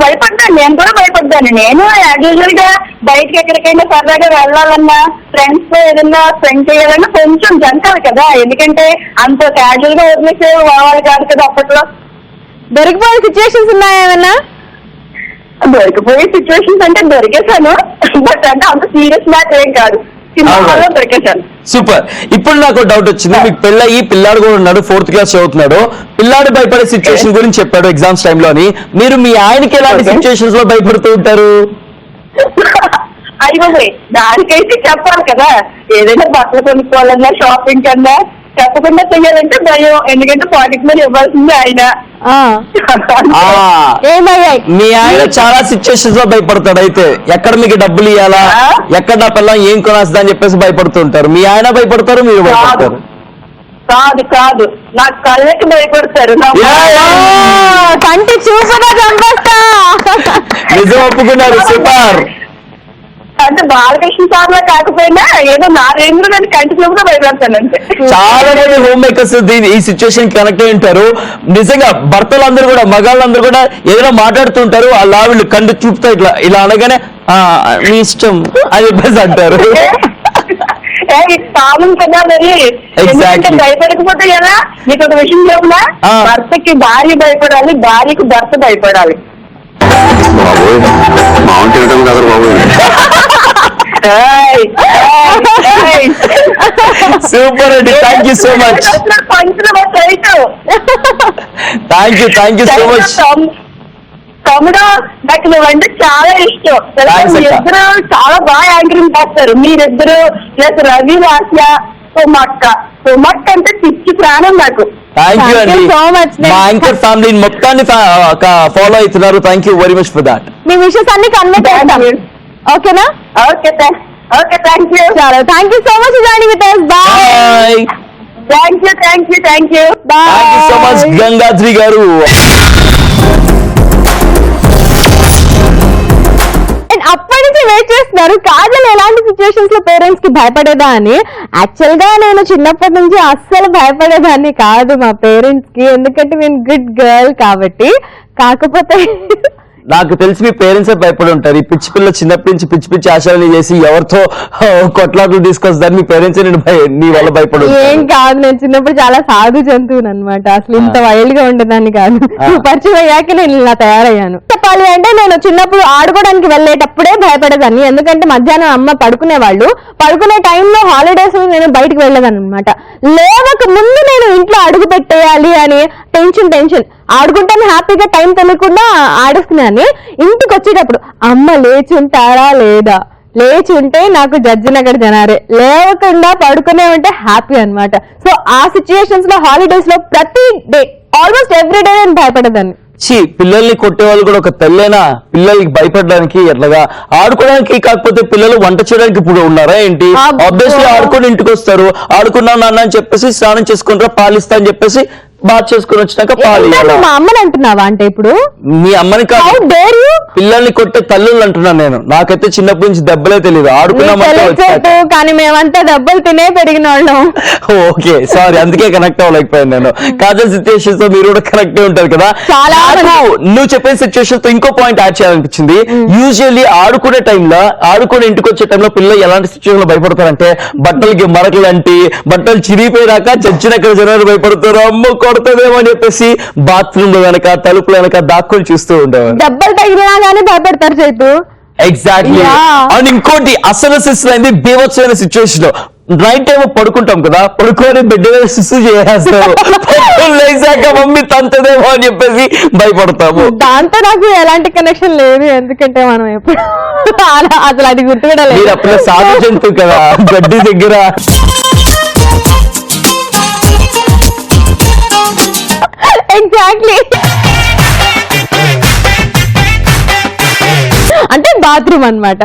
భయపడ్డాను, నేను కూడా భయపడ్డాను. నేను యాక్చువల్ గా బయటకి ఎక్కడికైనా సరదాగా వెళ్ళాలన్నా, ఫ్రెండ్స్ తో ఏదన్నా స్పెండ్ చేయాలన్నా కొంచెం జంకాలి కదా, ఎందుకంటే అంత క్యాజువల్ గా వదిలేసే వాళ్ళు కాదు కదా. అప్పట్లో దొరికిపోయే సిచ్యువేషన్స్ ఉన్నాయా ఏమన్నా? దొరికిపోయే సిచ్యువేషన్స్ అంటే దొరికేశాను, బట్ అంటే అంత సీరియస్ మ్యాటర్ ఏం కాదు, దొరికేశాను. సూపర్. ఇప్పుడు నాకు డౌట్ వచ్చింది, మీకు పెళ్ళయి పిల్లాడు కూడా ఉన్నాడు, 4th class చదువుతున్నాడు, పిల్లాడు భయపడే సిచ్యువేషన్ గురించి చెప్పాడు ఎగ్జామ్స్ టైంలో అని. మీరు మీ ఆయనకి ఎలాంటి సిచ్యువేషన్స్ లో భయపడుతూ ఉంటారు? అయిపోయి దానికైతే చెప్పాలి కదా, ఏదైనా బట్టలు కొనుక్కోవాలన్నా, షాపింగ్ కన్నా చెప్పకుండా చెయ్యాలంటే భయం, ఎందుకంటే పాకెట్ మనీ ఇవ్వాల్సిందే ఆయన. మీ ఆయన చాలా సిచ్యువేషన్స్ లో భయపడతాడు. అయితే ఎక్కడ మీకు డబ్బులు ఇవ్వాలా, ఎక్కడ నా పిల్లలు ఏం కొనేస్తా అని చెప్పేసి భయపడుతుంటారు. మీ ఆయన భయపడతారు, మీరు భయపడతారు? కాదు నాకు కళ్ళకి భయపడతారు, కంటి చూపుగా చంపేస్తా. ఒప్పుకున్నారు. సూపర్. అంటే బాలకృష్ణ సార్ లా కాకపోయినా ఏదో నా రేంజ్ లో నేను కంటిన్యూ గా భయపడతానంటే. చాలా మంది హోమ్ మేకర్స్ ఈ సిచ్యువేషన్ కనెక్ట్ అయి ఉంటారు. నిజంగా భర్తలందరూ కూడా మగాళ్ళందరూ కూడా ఏదైనా మాట్లాడుతుంటారు, అలా వీళ్ళు కంటి చూపుతా ఇట్లా ఇలా అనగానే మీ ఇష్టం అని చెప్పేసి అంటారు. కామన్ కదా మరి. ఎందుకంటే భయపడకపోతే కదా. నీకు ఒక విషయం చెప్పినా, భర్తకి భార్య భయపడాలి, భార్యకి భర్త భయపడాలి. సూపర్ అండి. Thank you so much. Thank you so much. తమ్ముడు, నాకు నువ్వంటే చాలా ఇష్టం. మీరిద్దరు చాలా బాగా యాంకరింగ్ చేస్తారు. మీరిద్దరు ప్లస్ రవి వాస్య సుమక్క అంటే పిచ్చి ప్రాణం నాకు. థ్యాంక్ యూ అండి. మా యాంకర్ ఫ్యామిలీ మొత్తాన్ని ఫాలో అవుతున్నారు. Thank you very much for that. మీ విషయస్ అన్ని కన్వే చేస్తాం. ఓకేనా? Okay thank you. చాలా thank you so much joining with us. Bye. Thank you thank you so much Gangadri garu. అప్పటి నుంచి వెయిట్ చేస్తున్నారు కాజల్ ఎలాంటి సిచ్యువేషన్స్ లో పేరెంట్స్ కి భయపడేదా అని. యాక్చువల్ గా నేను చిన్నప్పటి నుంచి అస్సలు భయపడేదాన్ని కాదు మా పేరెంట్స్ కి, ఎందుకంటే నేను గుడ్ గర్ల్ కాబట్టి. కాకపోతే నాకు తెలిసి మీ పేరెంట్స్ భయపడి ఉంటారు. ఈ పిచ్చి పిల్ల చిన్నప్పటి నుంచి పిచ్చి పిచ్చి ఆశలని చేసి ఎవరితో కొట్లాటలు తీసుకొస్తారు. మీ పేరెంట్స్ నీ వల్ల భయపడు. ఏం కాదు, నేను చిన్నప్పుడు చాలా సాధు జంతువుని అనమాట. అసలు ఇంత వైల్డ్ గా ఉండేదాన్ని కాదు. పరిచయం అయ్యాక నేను ఇలా తయారయ్యాను. చెప్పాలి అంటే నేను చిన్నప్పుడు ఆడుకోవడానికి వెళ్ళేటప్పుడే భయపడేదాన్ని. ఎందుకంటే మధ్యాహ్నం అమ్మ పడుకునేవాళ్ళు, పడుకునే టైంలో హాలిడేస్ నేను బయటకు వెళ్ళేదాన్ని అనమాట. లేవక ముందు నేను ఇంట్లో అడుగు పెట్టేయాలి అని టెన్షన్. ఆడుకుంటాను హ్యాపీగా, టైం తెలియకుండా ఆడుకున్నాను. ఇంటికి వచ్చేటప్పుడు అమ్మ లేచి ఉంటారా లేదా, లేచి ఉంటే నాకు జడ్జినగర్ జనారే, లేవకుండా పడుకునే ఉంటే హ్యాపీ అనమాట. సో ఆ సిచ్యుయేషన్స్ లో హాలిడేస్ లో ప్రతి డే ఆల్మోస్ట్ ఎవ్రీ డే నేను భయపడేదాన్ని. పిల్లల్ని కొట్టేవాళ్ళు కూడా ఒక తల్లేనా పిల్లలకి భయపడడానికి ఎట్లాగా ఆడుకోవడానికి? కాకపోతే పిల్లలు వంట చేయడానికి ఇప్పుడు ఉన్నారా ఏంటి? ఆబ్వియస్లీ ఆడుకొని ఇంటికి వస్తారు. ఆడుకున్నాను నాన్న అని చెప్పేసి స్నానం చేసుకుంటారా, పాలిస్తా అని చెప్పేసి బాత్ చేసుకుని వచ్చినాక పాలు. మా అమ్మని అంటున్నావా? అంటే ఇప్పుడు మీ అమ్మని కాదు, పిల్లల్ని కొట్టే తల్లులు అంటున్నాను నేను. నాకైతే చిన్నప్పటి నుంచి దెబ్బలే తెలియదు. ఆడుకున్నామంటే కానీ మేమంతా దెబ్బలు తినే పెరిగిన వాళ్ళం. ఓకే సారీ, అందుకే కనెక్ట్ అవ్వలేకపోయాను నేను. కాజల్ సిచ్యువేషన్స్ తో మీరు కూడా కనెక్ట్ అయి ఉంటారు కదా. నువ్వు చెప్పిన సిచ్యువేషన్ తో ఇంకో పాయింట్ యాడ్ చేయాలనిపించింది. యూజువల్లీ ఆడుకునే టైంలో, ఆడుకుని ఇంటికి వచ్చే టైంలో పిల్లలు ఎలాంటి సిచ్యువేషన్ లో భయపడతారంటే, బట్టలకి మరకలు అంటి బట్టలు చిరిగిపోయినాక చచ్చినక్కడ జనాలు భయపడతారు. అమ్మ కొడుతుందేమో అని చెప్పేసి బాత్రూమ్ లో వెనక తలుపులు వెనక దాక్కుని చూస్తూ ఉండేవారు. దెబ్బలు తగిలినా గానీ భయపడతారు చేతు. ఎగ్జాక్ట్లీ. అండ్ ఇంకోటి అసలు అయింది బీభత్సమైన సిచ్యువేషన్ లో నైట్ టైం పడుకుంటాం కదా, పడుకొని బెడ్ మీద సుసు చేసేస్తాము. లేచాక మమ్మీ తంతదేమో అని చెప్పేసి భయపడతాము. దాంతో నాకు ఎలాంటి కనెక్షన్ లేదు, ఎందుకంటే మనం ఎప్పుడు అసలు అది గుర్తుపడ లేదు. మీరు అప్పుడు సాధు జంతువు కదా గడ్డి దగ్గర. ఎగ్జాక్ట్లీ. అంటే బాత్రూమ్ అన్నమాట.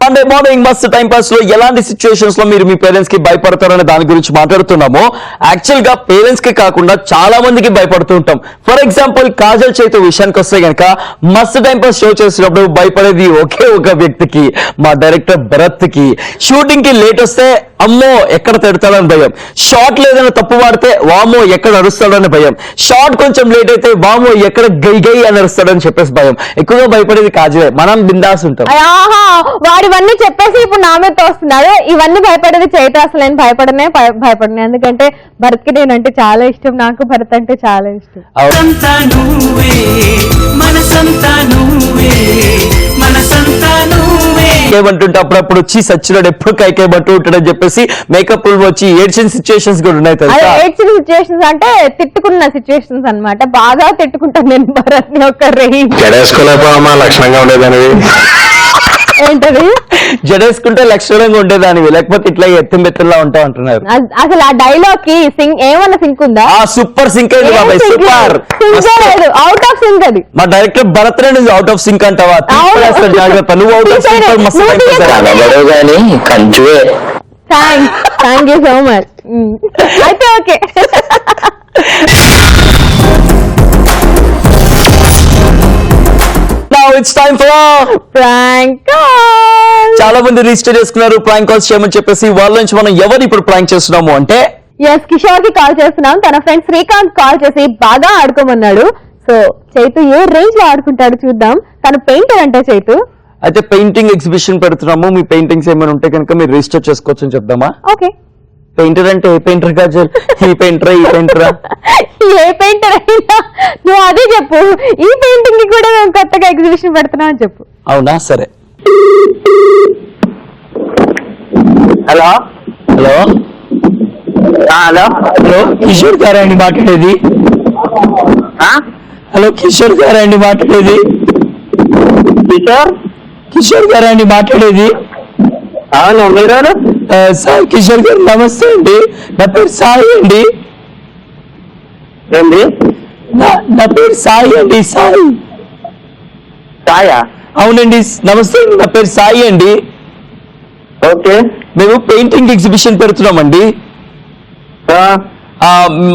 సండే మార్నింగ్ మస్త్ టైం పాస్ లో ఎలాంటి సిచ్యువేషన్స్ లో మీరు మీ పేరెంట్స్ కి భయపడతారనే దాని గురించి మాట్లాడుతున్నాము. యాక్చువల్ గా పేరెంట్స్ కి కాకుండా చాలా మందికి భయపడుతూ ఉంటాం. ఫర్ ఎగ్జాంపుల్ కాజల్ చైతు విషయానికి వస్తే గనక మస్త్ టైం పాస్ షో చేసినప్పుడు భయపడేది ఒకే ఒక వ్యక్తికి, మా డైరెక్టర్ భరత్ కి. షూటింగ్ కి లేట్ వస్తే అమ్మో ఎక్కడ తిడతాడని భయం, షార్ట్ లేదని తప్పు వాడితే వామో ఎక్కడ అరుస్తాడని భయం, షార్ట్ కొంచెం లేట్ అయితే వామో ఎక్కడ గై గై అని అరుస్తాడని చెప్పేసి భయం. ఎక్కువగా భయపడేది కాజలే, మనం బిందాస్ ఉంటాం. వాడివన్నీ చెప్పేసి ఇప్పుడు నా మీద తోస్తున్నాడు. ఇవన్నీ భయపడేది చైతు. అసలు నేను భయపడనే ఎందుకంటే భరత్ కి నేనంటే చాలా ఇష్టం, నాకు భరత్ అంటే చాలా ఇష్టం. ఏమంటుంటే అప్పుడప్పుడు వచ్చి సచ్చినాడు ఎప్పుడు కైకేమంటూ ఉంటాడని చెప్పేసి మేకప్ వచ్చి ఏడ్చిన సిచ్యువేషన్స్ కూడా ఉన్నాయి. ఏడ్చిన సిచ్యువేషన్స్ అంటే తిట్టుకున్న సిచ్యువేషన్స్ అన్నమాట. బాగా తిట్టుకుంటాను నేను భరత్ ని. ఒక రేంజ్ లక్షణంగా ఉండేదానివి. ఏంటది? జడేసుకుంటే లక్షణంగా ఉండేదానివి, లేకపోతే ఇట్లా ఎత్తం బెత్తల్లా ఉంటావు అంటున్నారు. అసలు ఆ డైలాగ్ కి ఏమన్నా సింక్ ఉందా? సూపర్ సింక్ అయింది బాబాయ్, సూపర్. అవుట్ ఆఫ్ సింక్ అది. మా director Bharath Reddy out of sync అంటావా? జాగ్రత్త, నువ్వు out of sync. Thank you so much. అయితే okay. Now it's time for prank call. చాలా మంది రిజిస్టర్ చేసుకున్నారు ప్రాంక్ కాల్స్ చేయమని చెప్పేసి. వాళ్ళ నుంచి మనం ఎవరు ఇప్పుడు ప్రాంక్ చేస్తున్నాము అంటే కిషోర్ కి కాల్ చేస్తున్నాం. తన ఫ్రెండ్ శ్రీకాంత్ కాల్ చేసి బాగా ఆడుకోమన్నాడు. సో చైతు ఏ రేంజ్ లో ఆడుకుంటాడు చూద్దాం. తను పెయింటర్ అంటే చైతు. అయితే పెయింటింగ్ ఎగ్జిబిషన్ పెడుతున్నాము. మీ పెయింటింగ్స్ ఏమైనా ఉంటే కనుక మీరు రిజిస్టర్ చేసుకోవచ్చు అని చెప్దామా? ఓకే. పెయింటర్ అంటే ఏ పెయింటర్ కాజల్? ఈ పెయింటరా ఈ పెయింటరా? ఏ పెయింటర్ అయినా నువ్వు అదే చెప్పు. ఈ పెయింటింగ్ కి కూడా మేము కొత్తగా ఎగ్జిబిషన్ పెడుతున్నాం అని చెప్పు. అవునా, సరే. Hello hello hello hello Kishore గారా అండి మాట్లాడేది? హలో కిషోర్ గారా అండి మాట్లాడేది? కిషోర్ గారా అండి మాట్లాడేది? అవును, మీరు? సార్ కిషోర్ గారు నమస్తే అండి, నా పేరు సాయి అండి. ఏంటి? నా పేరు సాయి అండి. సాయి. సాయా? అవునండి, నమస్తే అండి, నా పేరు సాయి అండి. ఓకే. మేము పెయింటింగ్ ఎగ్జిబిషన్ పెడుతున్నామండి.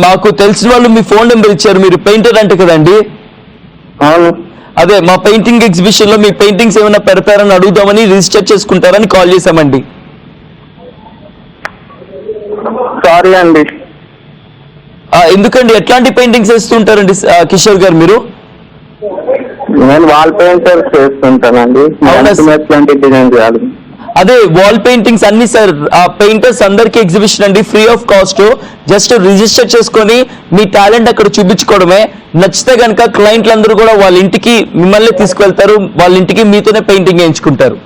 మాకు తెలిసిన వాళ్ళు మీ ఫోన్ నెంబర్ ఇచ్చారు. మీరు పెయింటర్ అంటే కదండి? అవును. అదే మా పెయింటింగ్ ఎగ్జిబిషన్ లో మీ పెయింటింగ్స్ ఏమైనా పెడతారని అడుగుదామని రిజిస్టర్ చేసుకుంటారని కాల్ చేశామండి. సారీ అండి. ఎందుకండి, ఎట్లాంటి పెయింటింగ్స్ వేస్తుంటారండి కిషోర్ గారు మీరు? నేను వాల్ పెయింటర్ చేస్తుంటానండి. ఎట్లాంటి డిజైన్ చేయాలి? అదే వాల్ పెయింటింగ్స్ అన్ని సార్. పెయింటర్స్ అందరికి ఎగ్జిబిషన్ అండి, free of cost. Just register చేసుకొని మీ టాలెంట్ అక్కడ చూపించుకోవడమే. నచ్చితే కనుక క్లయింట్లు అందరూ కూడా వాళ్ళ ఇంటికి మిమ్మల్ని తీసుకువెళ్తారు, వాళ్ళ ఇంటికి మీతోనే పెయింటింగ్ వేయించుకుంటారు.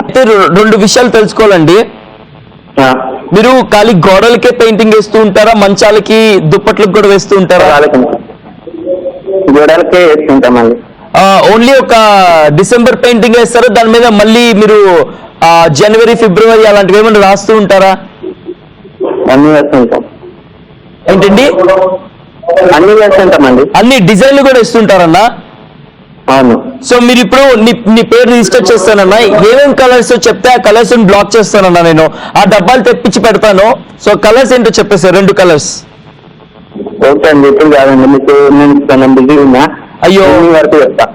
అయితే రెండు విషయాలు తెలుసుకోవాలండి. మీరు ఖాళీ గోడలకే పెయింటింగ్ వేస్తూ ఉంటారా, మంచాలకి దుప్పట్లకు కూడా వేస్తూ ఉంటారా? గోడలకే వేస్తుంటామండి. ఓన్లీ ఒక డిసెంబర్ పెయింటింగ్ వేస్తారు, దాని మీద మళ్ళీ మీరు జనవరి ఫిబ్రవరి అలాంటివి ఏమైనా రాస్తూ ఉంటారా? అన్ని వేస్తుంటాం. ఏంటండి? అన్ని వేస్తుంటామండి. అన్ని డిజైన్లు కూడా వేస్తుంటారన్నా? అవును. సో మీరు ఇప్పుడు నీ పేరు రిజిస్టర్ చేస్తానన్నా, ఏమేమి కలర్స్ చెప్తే ఆ కలర్స్ బ్లాక్ చేస్తానన్నా. నేను ఆ డబ్బాలు తెప్పించి పెడతాను. సో కలర్స్ ఏంటో చెప్పేసారు, 2 కలర్స్. ఓకే అండి, ఇప్పుడు కాదండి, మీకు నేను బిజీ ఉన్నా. అయ్యో వరకు చెప్తా.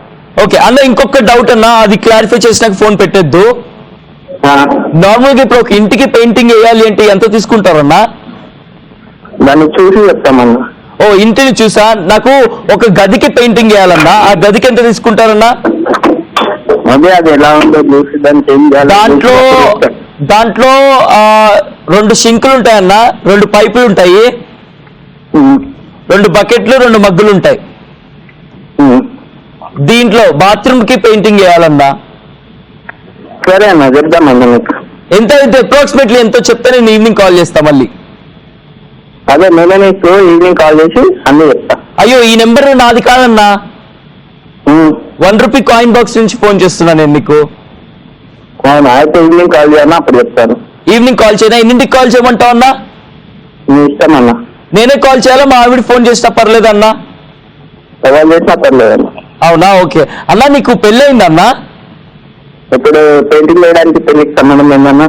ఓకే అన్న, ఇంకొక డౌట్ అన్నా, అది క్లారిఫై చేసినాక ఫోన్ పెట్టేద్దు. నార్మల్గా ఇప్పుడు ఒక ఇంటికి పెయింటింగ్ వేయాలి అంటే ఎంత తీసుకుంటారన్నా? దాన్ని చూసి చెప్తామన్నా. ఓ, ఇంటిని చూసా? నాకు ఒక గదికి పెయింటింగ్ వేయాలన్నా, ఆ గదికి ఎంత తీసుకుంటారన్నా? అదే అది ఎలా ఉందో చూసి దానికి ఏం చేయాలి. దాంట్లో 2 షింకులు ఉంటాయన్నా, 2 పైపులు ఉంటాయి, 2 బకెట్లు, 2 మగ్గులు ఉంటాయి. దీంట్లో బాత్రూమ్ కి పెయింటింగ్ వేయాలన్నా. సరే అన్న, చెప్దామన్నా మీకు. ఎంత అప్రాక్సిమేట్లీ ఎంతో చెప్తే నేను ఈవినింగ్ కాల్ చేస్తా మళ్ళీ. అదే నేనే నీకు ఈవినింగ్ కాల్ చేసి అన్ని చెప్తా. అయ్యో, ఈ నెంబర్ నాది కాదన్నా. 1 రూపీ కాయిన్ బాక్స్ నుంచి ఫోన్ చేస్తున్నా నేను నీకు. అవునా, అయితే ఈవినింగ్ కాల్ చేయన్నా, అప్పుడు చెప్తాను. ఈవినింగ్ కాల్ చేయనా? ఎన్నింటికి కాల్ చేయమంటావు అన్నా? నీ ఇష్టం అన్నా. నేనే కాల్ చేయాలా, మా ఆవిడ ఫోన్ చేసినా పర్లేదన్నా? ఎవరు చేసినా పర్లేదన్నా. అవునా, ఓకే అన్నా. నీకు పెళ్ళయిందన్నా? ఇప్పుడు పెయింటింగ్ వేయడానికి పెళ్లికి సంబంధం ఏందన్నా?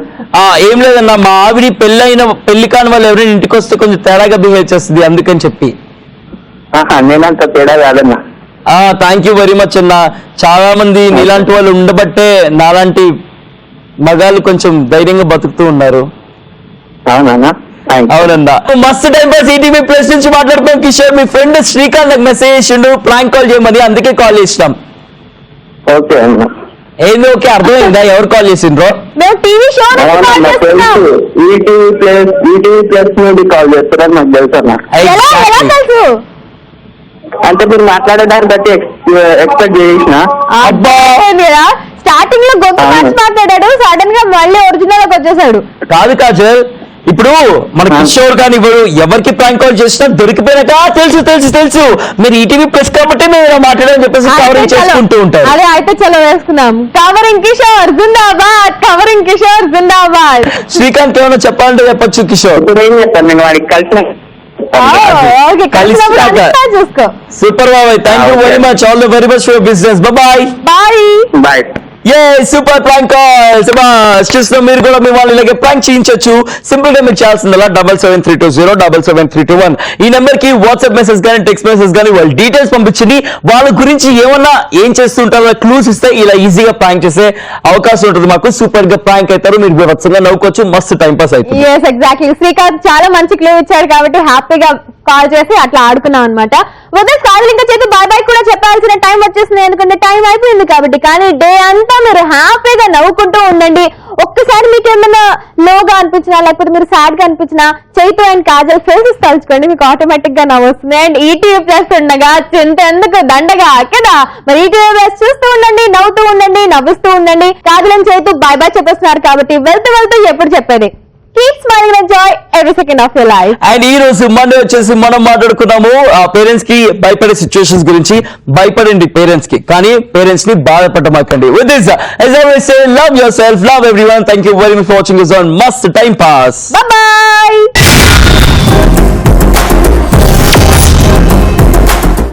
ఏం లేదన్నా, మా ఆవిడ పెళ్లి కాని వాళ్ళు ఎవరైనా ఇంటికి వస్తే కొంచెం తేడాగా బిహేవ్ చేస్తుంది, అందుకని చెప్పి. నేనంత తేడా కాదన్నా. థ్యాంక్ యూ వెరీ మచ్ అన్నా. చాలా మంది నీలాంటి వాళ్ళు ఉండబట్టే నాలాంటి మగాళ్ళు కొంచెం ధైర్యంగా బతుకుతూ ఉన్నారు. అవునా? అవునన్నా. మస్తు టైం పాస్ ఈటీవీ ప్లస్ నుంచి మాట్లాడుతున్నాం. కిషోర్, మీ ఫ్రెండ్ శ్రీకాంత్ నాకు మెసేజ్ చేసిండు ప్రాంక్ కాల్ చేయమని, అందుకే కాల్ చేసినాం. ఓకే అన్నా. ఏంది ఓకే, అర్థమైందా ఎవరు కాల్ చేసిండ్రో? టీవీ షో ఈటీవీ ప్లస్ నుండి కాల్ చేస్తారని నాకు తెలుసు అన్న. అంటే మీరు మాట్లాడేదాన్ని బట్టి ఎక్స్పెక్ట్ చేసిన. స్టార్టింగ్ లో గొప్ప మాట్లాడాడు, సడన్ గా మళ్ళీ ఒరిజినల్ వచ్చేసాడు. కాదు కాజల్, ఇప్పుడు మన కిషోర్ కానీ ఇప్పుడు ఎవరికి ప్రాంక్ కాల్ చేసినా దొరికిపోయినాక తెలుసు తెలుసు తెలుసు మీరు ఈటీవీ ప్రెస్ కాబట్టి మేము ఇలా మాట్లాడని చెప్పేసి కవరింగ్ చేసుకుంటూ ఉంటారు. అదే అయితే చలో వేసుకుందాం. కవరింగ్ కిషోర్ జిందాబాద్, కవరింగ్ కిషోర్ జిందాబాద్. శ్రీకాంత్ ఏమైనా చెప్పాలంటే చెప్పొచ్చు కిషోర్. ఇప్పుడు ఏం చేస్తాను నేను వాడికి కలిసిన చూసుకో. సూపర్ బాబాయ్, thank you very much, all the very best for business. Bye bye bye. Super prank call చూసిన మీరు కూడా మీ వాళ్ళు ఇలాగే ప్రాంక్ చేయించవచ్చు. సింపుల్ గా మీరు చేయాల్సిందలా 7732077321 ఈ నెంబర్ కి వాట్సాప్ మెసేజ్ కానీ టెక్స్ట్ మెసేజ్ కానీ వాళ్ళ డీటెయిల్స్ పంపించండి. వాళ్ళ గురించి ఏమన్నా ఏం చేస్తుంటారో క్లూస్ ఇస్తే ఇలా ఈజీగా ప్రాంక్ చేసే అవకాశం ఉంటుంది మాకు. సూపర్ గా ప్రాంక్ అవుతారు, మీరు వచ్చంగా నవ్వుకోవచ్చు, మస్తు టైం పాస్ అవుతుంది. ఎగ్జాక్ట్లీ. శ్రీకాంత్ చాలా మంచి క్లూ ఇచ్చాడు కాబట్టి హ్యాపీగా కాల్ చేసి అట్లా ఆడుకున్నాం అనమాట. కాదు ఇంకా చేతి బాయ్ బాయ్ కూడా చెప్పాల్సిన టైం వచ్చేసింది, ఎందుకంటే టైం అయిపోయింది కాబట్టి. కానీ డే అంతా మీరు హ్యాపీగా నవ్వుకుంటూ ఉండండి. ఒక్కసారి మీకు ఏమైనా లోగా అనిపించినా లేకపోతే మీరు సాడ్ గా అనిపించినా చైతు అండ్ కాజల్ ఫేసెస్ తలుచుకోండి, మీకు ఆటోమేటిక్ గా నవ్వు వస్తుంది. అండ్ ఈటీవీ ప్లస్ ఉండగా చింత ఎందుకు దండగా కదా. మరి ఈటీవీ ప్లస్ చూస్తూ ఉండండి, నవ్వుతూ ఉండండి, నవ్వుస్తూ ఉండండి. Kajal and Chaitu bye bye చెప్పేస్తున్నారు కాబట్టి వెళ్తూ వెళ్తూ ఎప్పుడు చెప్పేది keep smiling and enjoy every second of your life. And ఈ రోజు మండే వచ్చేసి మనం మాట్లాడుకున్నాము పేరెంట్స్ కి భయపడే సిచ్యువేషన్స్ గురించి. భయపడండి పేరెంట్స్ కి, కానీ పేరెంట్స్ ని బాధపడమాకండి. With this, as I always say, love yourself, love everyone. Thank you very much for watching us on Mast Time Pass. Bye bye.